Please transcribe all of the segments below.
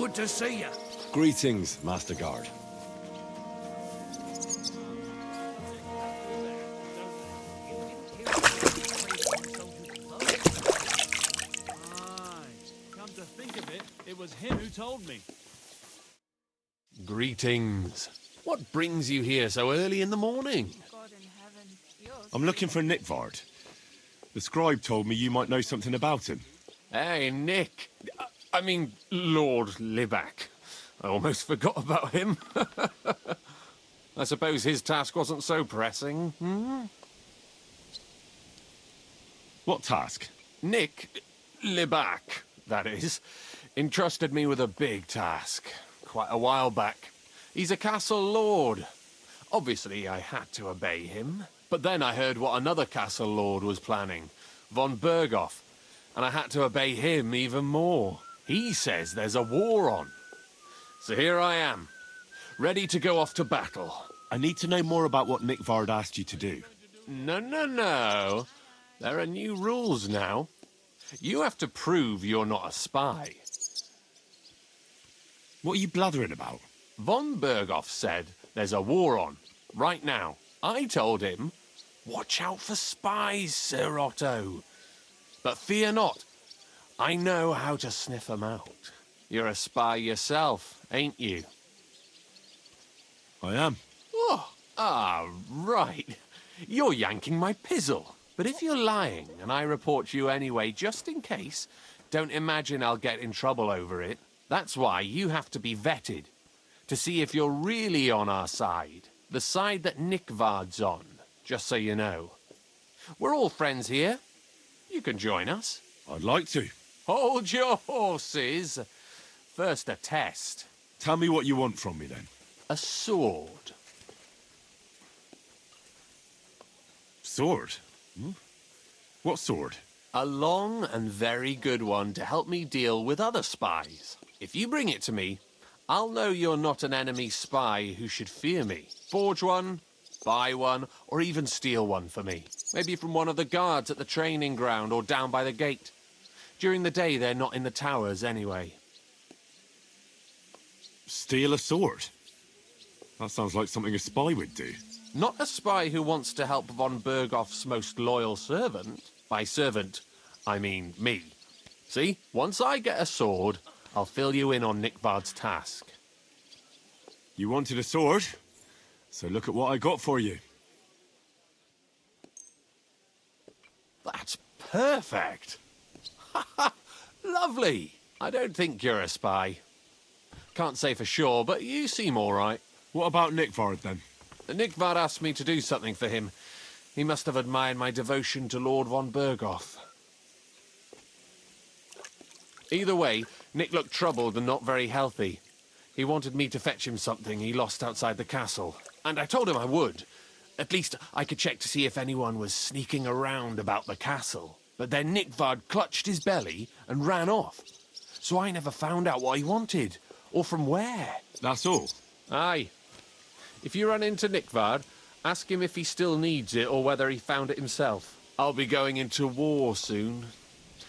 Good to see you. Greetings, Master Guard. Come to think of it, it was him who told me. Greetings. What brings you here so early in the morning? God in heaven. I'm looking for Nickvard. The scribe told me you might know something about him. Hey, Nick. I mean, Lord Libak. I almost forgot about him. I suppose his task wasn't so pressing. What task? Nick Libak, that is, entrusted me with a big task quite a while back. He's a castle lord. Obviously, I had to obey him. But then I heard what another castle lord was planning, von Berghoff, and I had to obey him even more. He says there's a war on. So here I am, ready to go off to battle. I need to know more about what Nickvard asked you to do. No. There are new rules now. You have to prove you're not a spy. What are you blathering about? Von Berghoff said there's a war on, right now. I told him, watch out for spies, Sir Otto. But fear not, I know how to sniff them out. You're a spy yourself, ain't you? I am. Right. You're yanking my pizzle. But if you're lying and I report you anyway, just in case, don't imagine I'll get in trouble over it. That's why you have to be vetted, to see if you're really on our side. The side that Nickvard's on, just so you know. We're all friends here. You can join us. I'd like to. Hold your horses. First a test. Tell me what you want from me, then. A sword. Sword? What sword? A long and very good one to help me deal with other spies. If you bring it to me, I'll know you're not an enemy spy who should fear me. Forge one, buy one, or even steal one for me. Maybe from one of the guards at the training ground or down by the gate. During the day, they're not in the towers anyway. Steal a sword? That sounds like something a spy would do. Not a spy who wants to help von Berghoff's most loyal servant. By servant, I mean me. See, once I get a sword, I'll fill you in on Nickvard's task. You wanted a sword? So look at what I got for you. That's perfect. Lovely. I don't think you're a spy. Can't say for sure, but you seem all right. What about Nickvard, then? Nickvard asked me to do something for him. He must have admired my devotion to Lord von Berghoff. Either way, Nick looked troubled and not very healthy. He wanted me to fetch him something he lost outside the castle. And I told him I would. At least I could check to see if anyone was sneaking around about the castle. But then Nickvard clutched his belly and ran off. So I never found out what he wanted, or from where. That's all? Aye. If you run into Nickvard, ask him if he still needs it or whether he found it himself. I'll be going into war soon,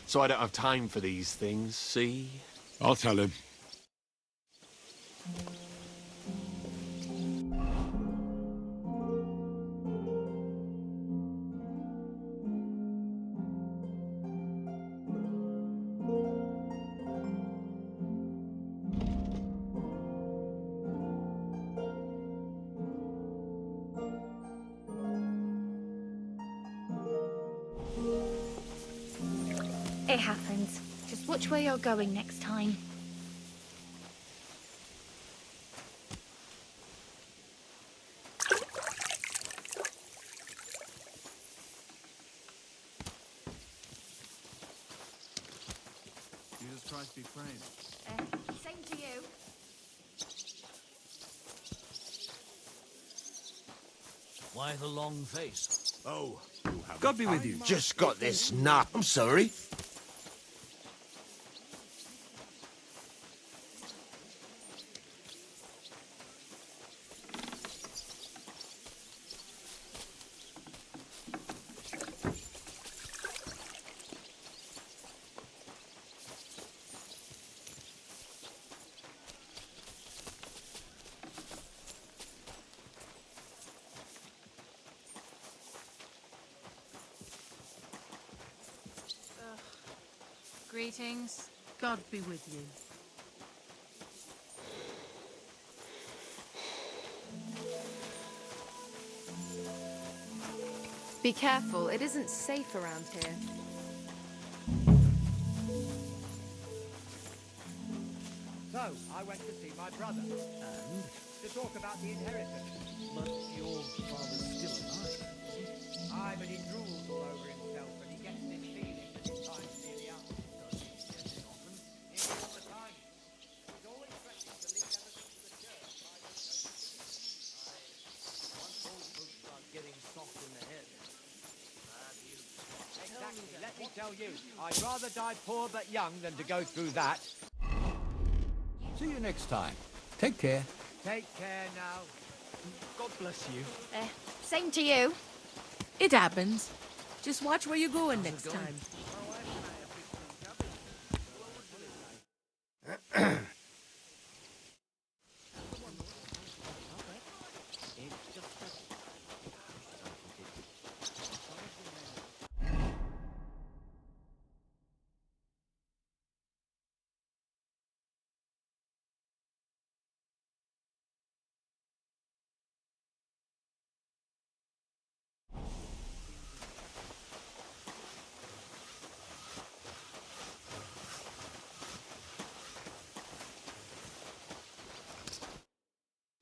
so I don't have time for these things, see? I'll tell him. It happens. Just watch where you're going next time. Jesus Christ be praised. Same to you. Why the long face? Oh, God be with you. just got this nut. I'm sorry. Greetings. God be with you. Be careful, it isn't safe around here. So, I went to see my brother. And? To talk about the inheritance. But your father's still alive. Aye, but he drools all over himself, and he gets this feeling that his time's nearly up. Does he get it often? Nearly all the time. He's always threatening to lead everything to the church by his own decision. Once old folks start getting soft in the head, bad news. Exactly. Let me tell you, I'd rather die poor but young than to go through that. See you next time. Take care. Take care now. God bless you. Same to you. It happens. Just watch where you're going next time.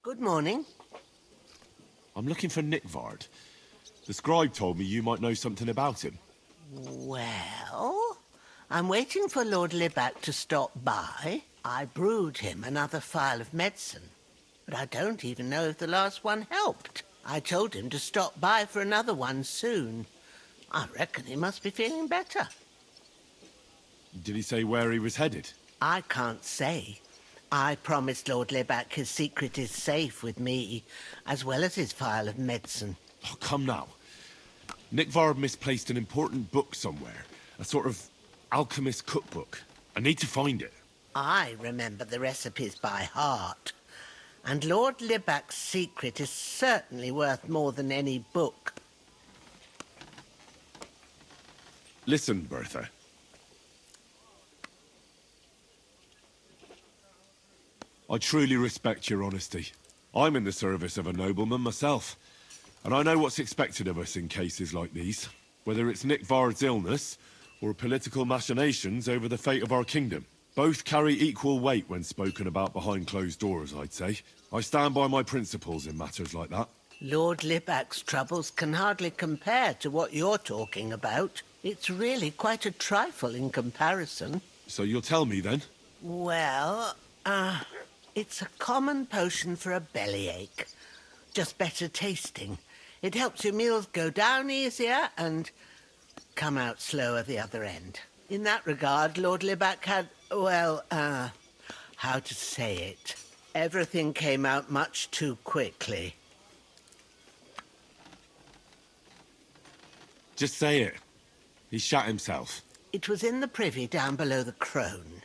Good morning. I'm looking for Nickvard. The scribe told me you might know something about him. Well, I'm waiting for Lord Libac to stop by. I brewed him another phial of medicine, but I don't even know if the last one helped. I told him to stop by for another one soon. I reckon he must be feeling better. Did he say where he was headed? I can't say. I promised Lord Libac his secret is safe with me, as well as his phial of medicine. Oh, come now. Nickvard misplaced an important book somewhere. A sort of alchemist cookbook. I need to find it. I remember the recipes by heart. And Lord Libac's secret is certainly worth more than any book. Listen, Bertha. I truly respect your honesty. I'm in the service of a nobleman myself, and I know what's expected of us in cases like these, whether it's Nickvard's illness or political machinations over the fate of our kingdom. Both carry equal weight when spoken about behind closed doors, I'd say. I stand by my principles in matters like that. Lord Libac's troubles can hardly compare to what you're talking about. It's really quite a trifle in comparison. So you'll tell me then? Well, it's a common potion for a bellyache. Just better tasting. It helps your meals go down easier and come out slower the other end. In that regard, Lord Libac had, well, how to say it? Everything came out much too quickly. Just say it. He shot himself. It was in the privy down below the Crone,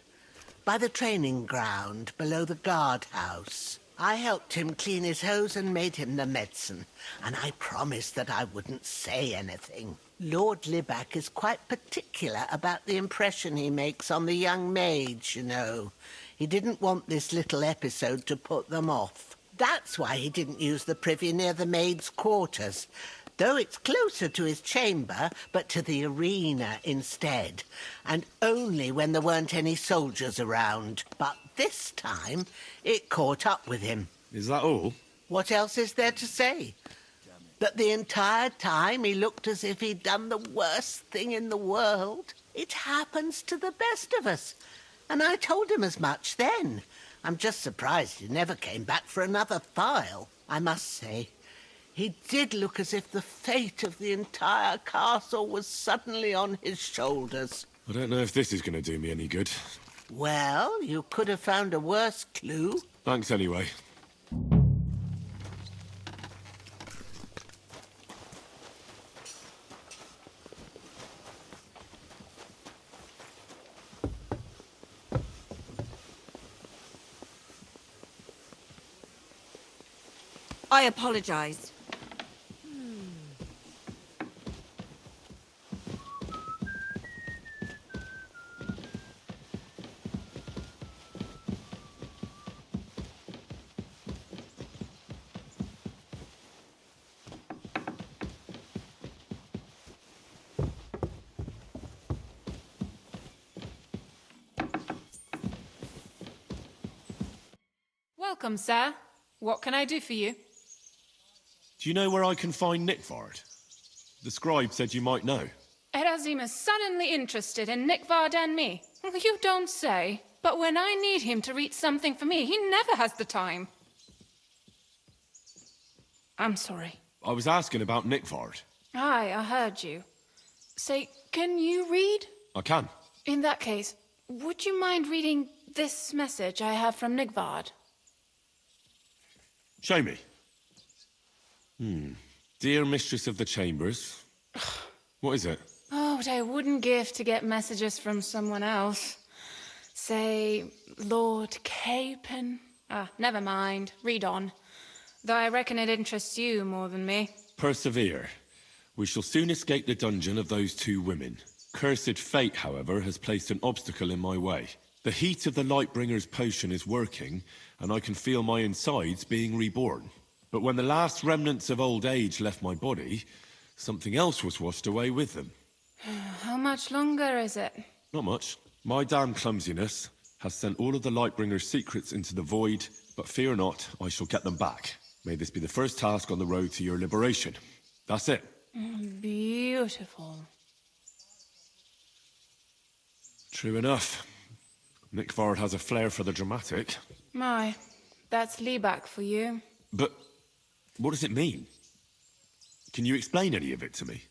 by the training ground below the guardhouse. I helped him clean his hose and made him the medicine, and I promised that I wouldn't say anything. Lord Libac is quite particular about the impression he makes on the young maids, you know. He didn't want this little episode to put them off. That's why he didn't use the privy near the maids' quarters, though it's closer to his chamber, but to the arena instead, and only when there weren't any soldiers around. But this time, it caught up with him. Is that all? What else is there to say? That the entire time he looked as if he'd done the worst thing in the world. It happens to the best of us. And I told him as much then. I'm just surprised he never came back for another file. I must say, he did look as if the fate of the entire castle was suddenly on his shoulders. I don't know if this is going to do me any good. Well, you could have found a worse clue. Thanks anyway. I apologize. Welcome, sir. What can I do for you? Do you know where I can find Nickvard? The scribe said you might know. Erazim is suddenly interested in Nickvard and me. You don't say. But when I need him to read something for me, he never has the time. I'm sorry. I was asking about Nickvard. Aye, I heard you. Say, can you read? I can. In that case, would you mind reading this message I have from Nickvard? Show me. Dear Mistress of the Chambers. What is it? Oh, what I wouldn't give to get messages from someone else. Say, Lord Capon. Never mind. Read on. Though I reckon it interests you more than me. Persevere. We shall soon escape the dungeon of those two women. Cursed fate, however, has placed an obstacle in my way. The heat of the Lightbringer's potion is working, and I can feel my insides being reborn. But when the last remnants of old age left my body, something else was washed away with them. How much longer is it? Not much. My damn clumsiness has sent all of the Lightbringer's secrets into the void, but fear not, I shall get them back. May this be the first task on the road to your liberation. That's it. Beautiful. True enough. Nickvard has a flair for the dramatic. My, that's Liebach for you. But what does it mean? Can you explain any of it to me?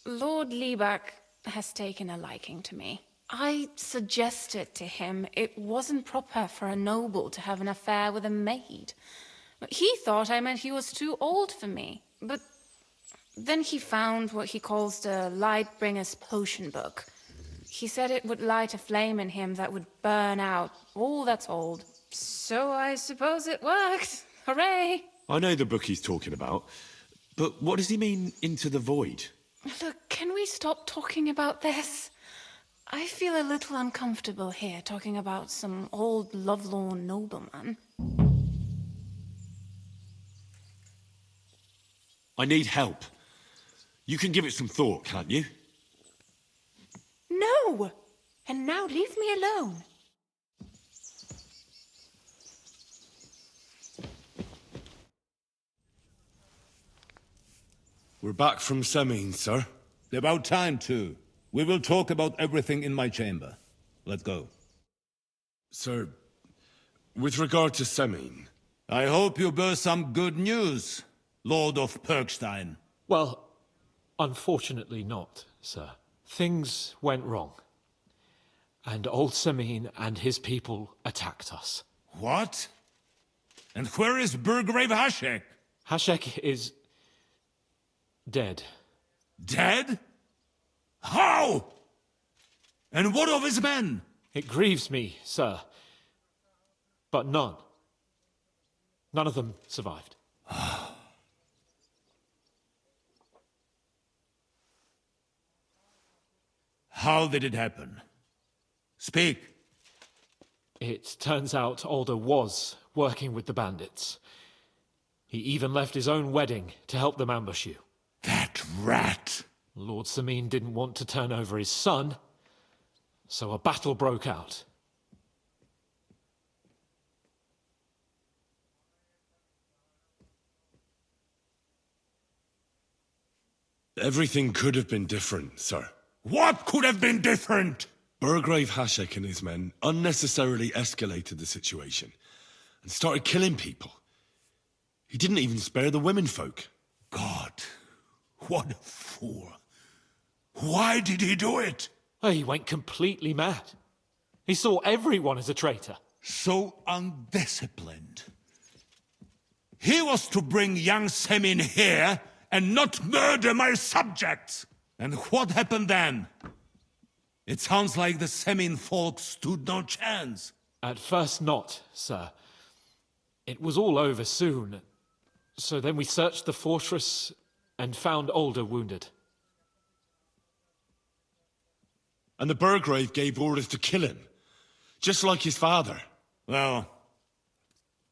Lord Liebach has taken a liking to me. I suggested to him it wasn't proper for a noble to have an affair with a maid. He thought I meant he was too old for me. But then he found what he calls the Lightbringer's potion book. He said it would light a flame in him that would burn out all that's old. So I suppose it worked. Hooray! I know the book he's talking about, but what does he mean, into the void? Look, can we stop talking about this? I feel a little uncomfortable here, talking about some old lovelorn nobleman. I need help. You can give it some thought, can't you? No! And now leave me alone. We're back from Semine, sir. About time, too. We will talk about everything in my chamber. Let's go. Sir, with regard to Semine... I hope you bear some good news, Lord of Perkstein. Well, unfortunately not, sir. Things went wrong. And old Semine and his people attacked us. What? And where is Burgrave Hashek? Hashek is... dead. Dead? How? And what of his men? It grieves me, sir. But none of them survived. How did it happen? Speak. It turns out Alder was working with the bandits. He even left his own wedding to help them ambush you. That rat! Lord Semine didn't want to turn over his son, so a battle broke out. Everything could have been different, sir. What could have been different? Burgrave Hashek and his men unnecessarily escalated the situation and started killing people. He didn't even spare the womenfolk. God, what a fool. Why did he do it? Oh, he went completely mad. He saw everyone as a traitor. So undisciplined. He was to bring young Semin here and not murder my subjects. And what happened then? It sounds like the Semin folk stood no chance. At first not, sir. It was all over soon. So then we searched the fortress and found Alder wounded. And the Burgrave gave orders to kill him, just like his father. Well,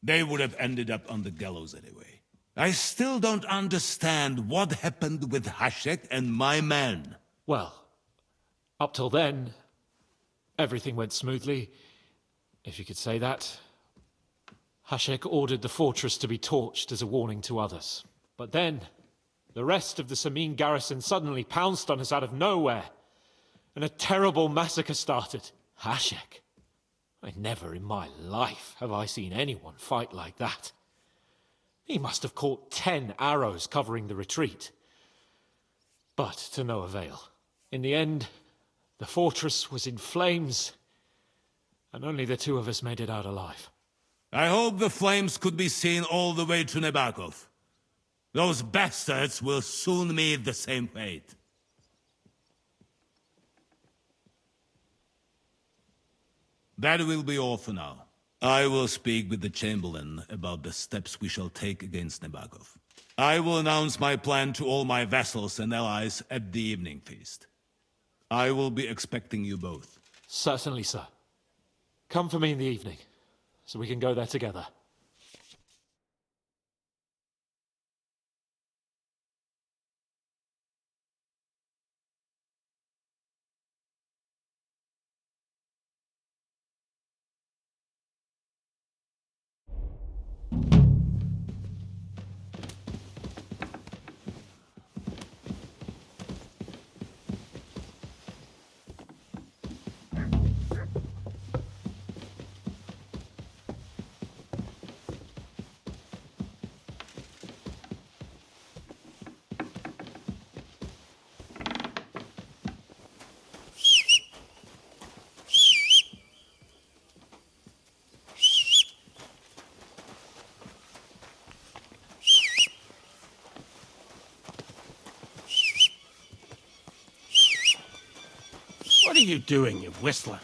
they would have ended up on the gallows anyway. I still don't understand what happened with Hashek and my men. Well, up till then, everything went smoothly, if you could say that. Hashek ordered the fortress to be torched as a warning to others. But then, the rest of the Samin garrison suddenly pounced on us out of nowhere, and a terrible massacre started. Hashek. Never in my life have I seen anyone fight like that. He must have caught 10 arrows covering the retreat. But to no avail. In the end, the fortress was in flames, and only the two of us made it out alive. I hope the flames could be seen all the way to Nebakov. Those bastards will soon meet the same fate. That will be all for now. I will speak with the Chamberlain about the steps we shall take against Nebakov. I will announce my plan to all my vassals and allies at the evening feast. I will be expecting you both. Certainly, sir. Come for me in the evening, so we can go there together. What are you doing, you whistler?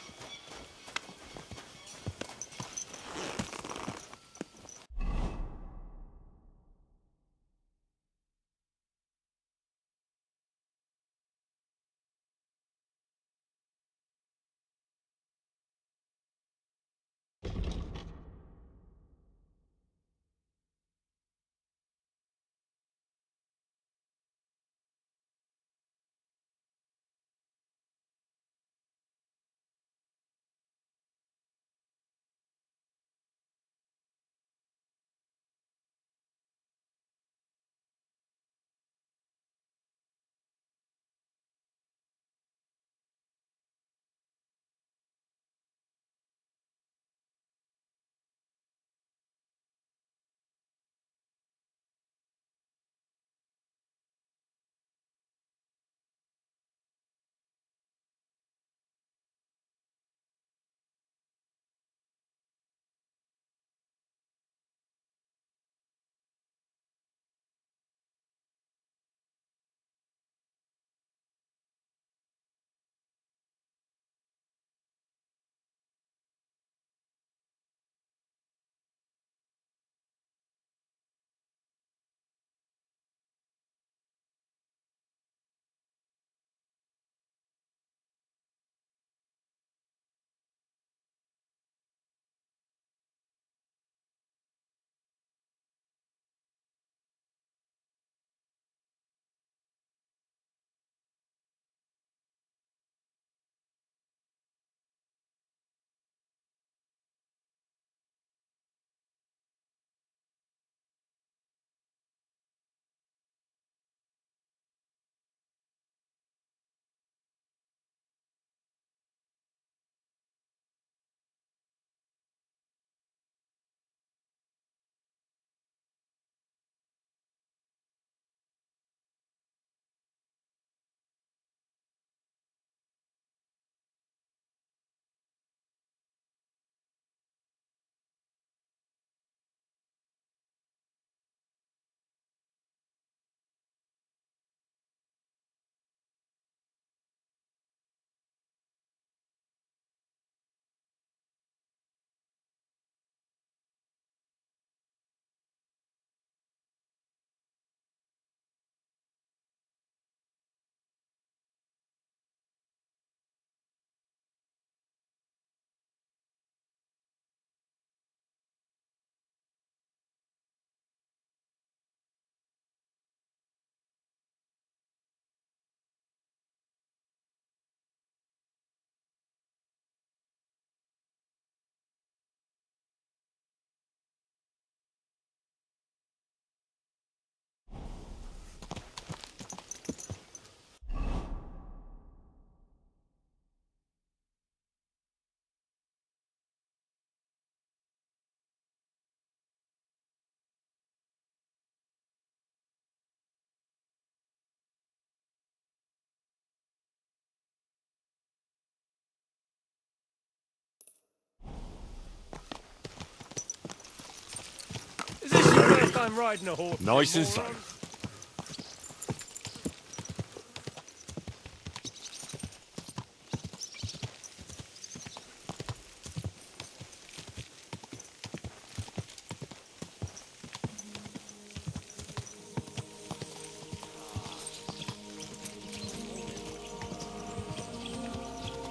time riding a horse. Nice and slow.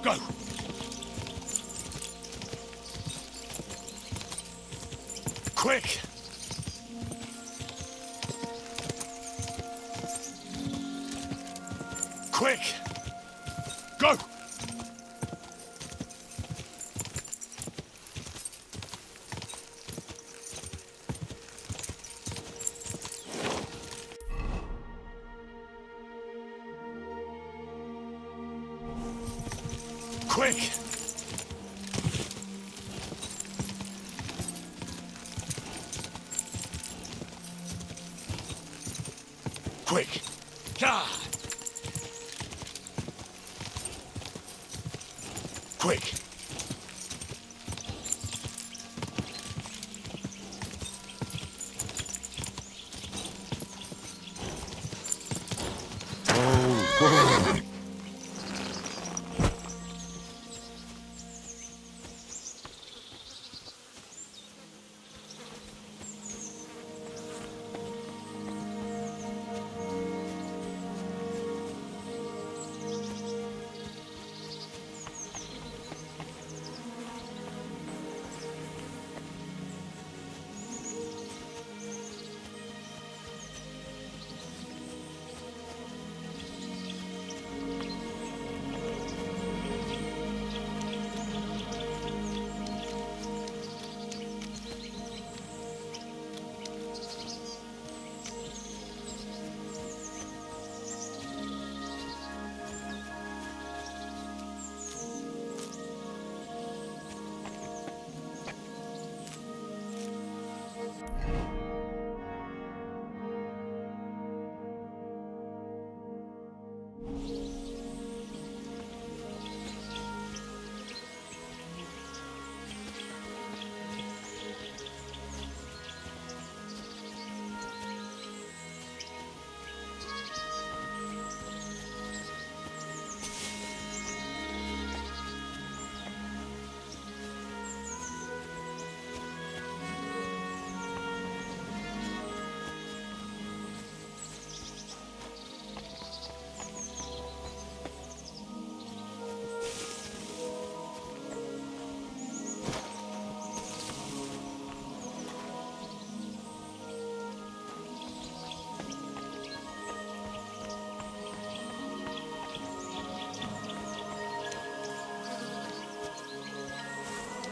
Go! Quick! Quick! Go! Quick! Quick! God! Quick! Oh, whoa.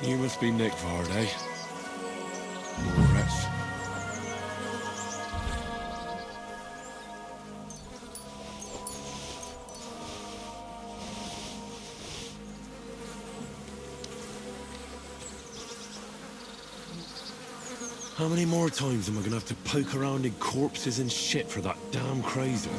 You must be Nick Vard, eh? Poor wretch. How many more times am I gonna have to poke around in corpses and shit for that damn crazy?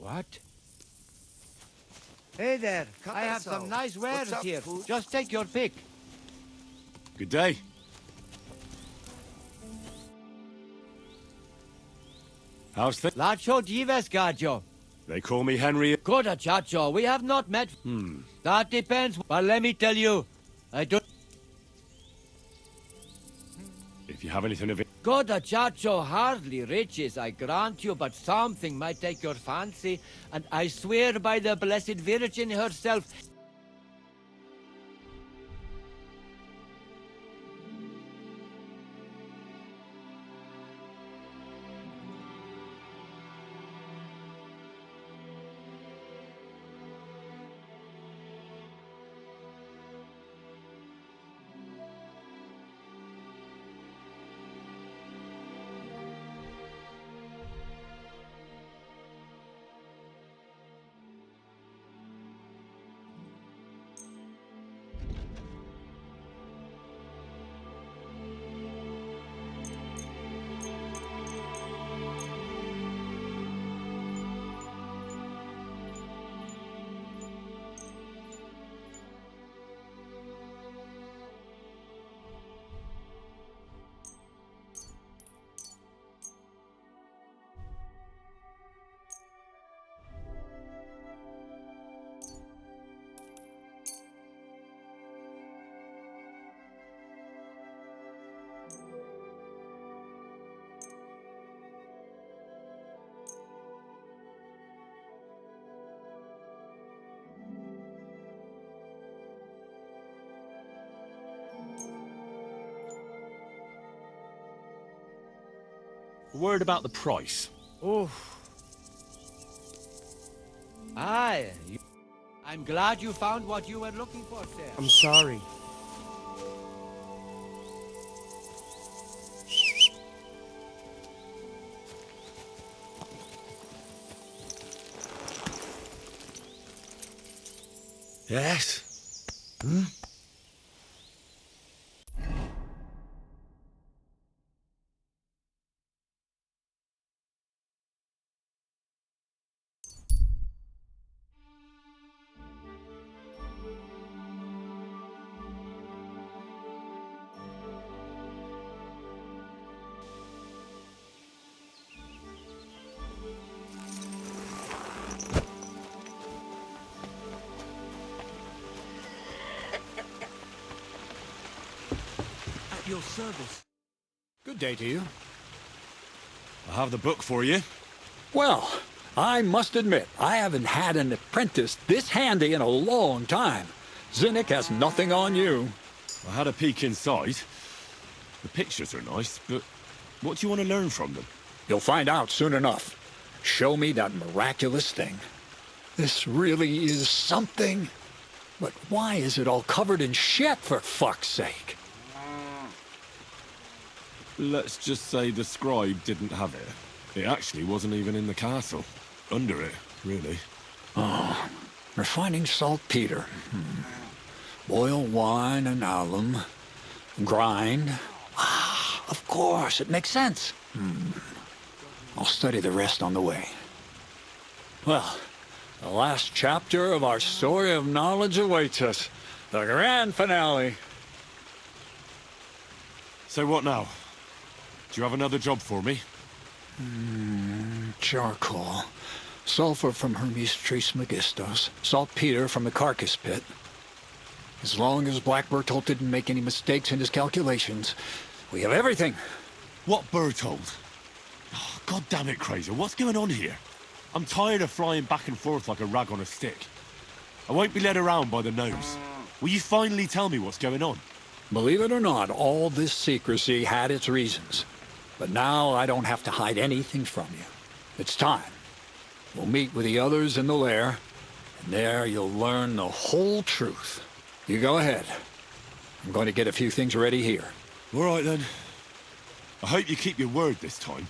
What? Hey there. I have some nice wares What's up, here. fool? Just take your pick. Good day. How's things? Lacho Jives Gajo. They call me Henry. Good, Chacho. We have not met. That depends. But let me tell you, I don't. If you have anything of it. Good, Chacho. Hardly riches, I grant you, but something might take your fancy. And I swear by the Blessed Virgin herself. A word about the price. Oh. Aye. I'm glad you found what you were looking for, sir. I'm sorry. Yes? Hmm? At your service. Good day to you. I have the book for you. Well, I must admit, I haven't had an apprentice this handy in a long time. Zinnik has nothing on you. I had a peek inside. The pictures are nice, but what do you want to learn from them? You'll find out soon enough. Show me that miraculous thing. This really is something. But why is it all covered in shit, for fuck's sake? Let's just say the scribe didn't have it. It actually wasn't even in the castle. Under it, really. Oh, refining saltpeter. Boil wine and alum. Grind. Ah, of course, it makes sense. I'll study the rest on the way. Well, the last chapter of our story of knowledge awaits us. The grand finale. So what now? Do you have another job for me? Charcoal. Sulfur from Hermes Trismegistos. Saltpeter from the carcass pit. As long as Black Bertolt didn't make any mistakes in his calculations, we have everything. What Bertolt? Oh, God damn it, Crazer. What's going on here? I'm tired of flying back and forth like a rag on a stick. I won't be led around by the nose. Will you finally tell me what's going on? Believe it or not, all this secrecy had its reasons. But now I don't have to hide anything from you. It's time. We'll meet with the others in the lair, and there you'll learn the whole truth. You go ahead. I'm going to get a few things ready here. All right, then. I hope you keep your word this time.